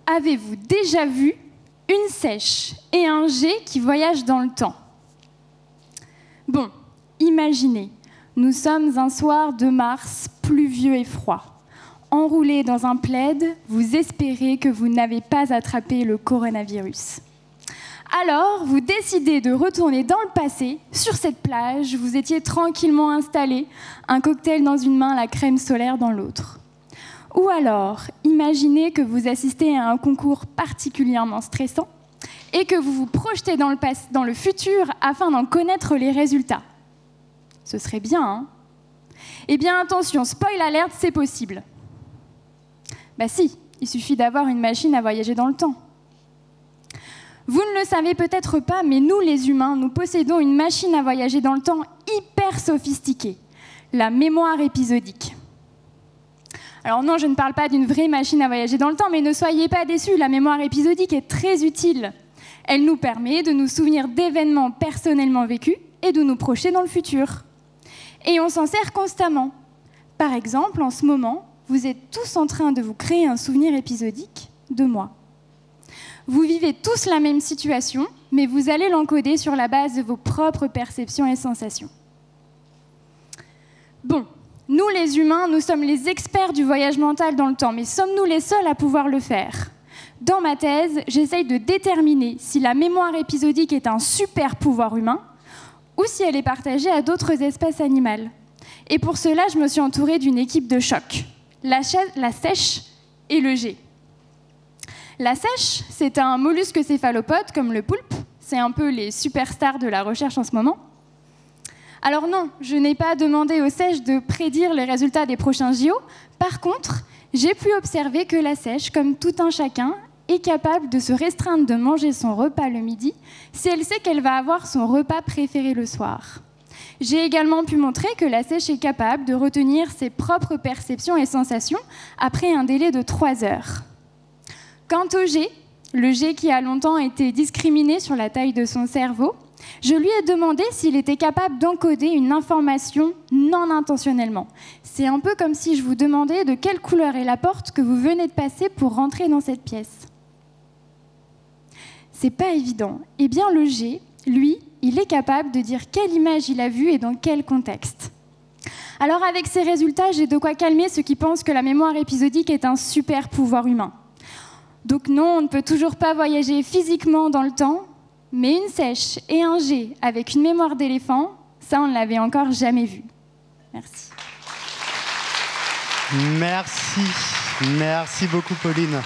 avez-vous déjà vu une sèche et un G qui voyagent dans le temps? Bon, imaginez, nous sommes un soir de mars pluvieux et froid. Enroulé dans un plaid, vous espérez que vous n'avez pas attrapé le coronavirus. Alors, vous décidez de retourner dans le passé. Sur cette plage, vous étiez tranquillement installé, un cocktail dans une main, la crème solaire dans l'autre. Ou alors, imaginez que vous assistez à un concours particulièrement stressant et que vous vous projetez dans le futur afin d'en connaître les résultats. Ce serait bien, hein? Eh bien, attention, spoil alert, c'est possible. Bah si, il suffit d'avoir une machine à voyager dans le temps. Vous ne le savez peut-être pas, mais nous, les humains, nous possédons une machine à voyager dans le temps hyper sophistiquée, la mémoire épisodique. Alors non, je ne parle pas d'une vraie machine à voyager dans le temps, mais ne soyez pas déçus, la mémoire épisodique est très utile. Elle nous permet de nous souvenir d'événements personnellement vécus et de nous projeter dans le futur. Et on s'en sert constamment. Par exemple, en ce moment, vous êtes tous en train de vous créer un souvenir épisodique de moi. Vous vivez tous la même situation, mais vous allez l'encoder sur la base de vos propres perceptions et sensations. Bon, nous les humains, nous sommes les experts du voyage mental dans le temps, mais sommes-nous les seuls à pouvoir le faire? Dans ma thèse, j'essaye de déterminer si la mémoire épisodique est un super pouvoir humain ou si elle est partagée à d'autres espèces animales. Et pour cela, je me suis entourée d'une équipe de choc, la sèche et le G. La sèche, c'est un mollusque céphalopode comme le poulpe. C'est un peu les superstars de la recherche en ce moment. Alors non, je n'ai pas demandé aux sèches de prédire les résultats des prochains JO. Par contre, j'ai pu observer que la sèche, comme tout un chacun, est capable de se restreindre de manger son repas le midi si elle sait qu'elle va avoir son repas préféré le soir. J'ai également pu montrer que la sèche est capable de retenir ses propres perceptions et sensations après un délai de 3 heures. Quant au G, le G qui a longtemps été discriminé sur la taille de son cerveau, je lui ai demandé s'il était capable d'encoder une information non intentionnellement. C'est un peu comme si je vous demandais de quelle couleur est la porte que vous venez de passer pour rentrer dans cette pièce. C'est pas évident. Eh bien, le G, lui, il est capable de dire quelle image il a vue et dans quel contexte. Alors, avec ces résultats, j'ai de quoi calmer ceux qui pensent que la mémoire épisodique est un super pouvoir humain. Donc non, on ne peut toujours pas voyager physiquement dans le temps, mais une sèche et un G avec une mémoire d'éléphant, ça, on ne l'avait encore jamais vu. Merci. Merci beaucoup, Pauline.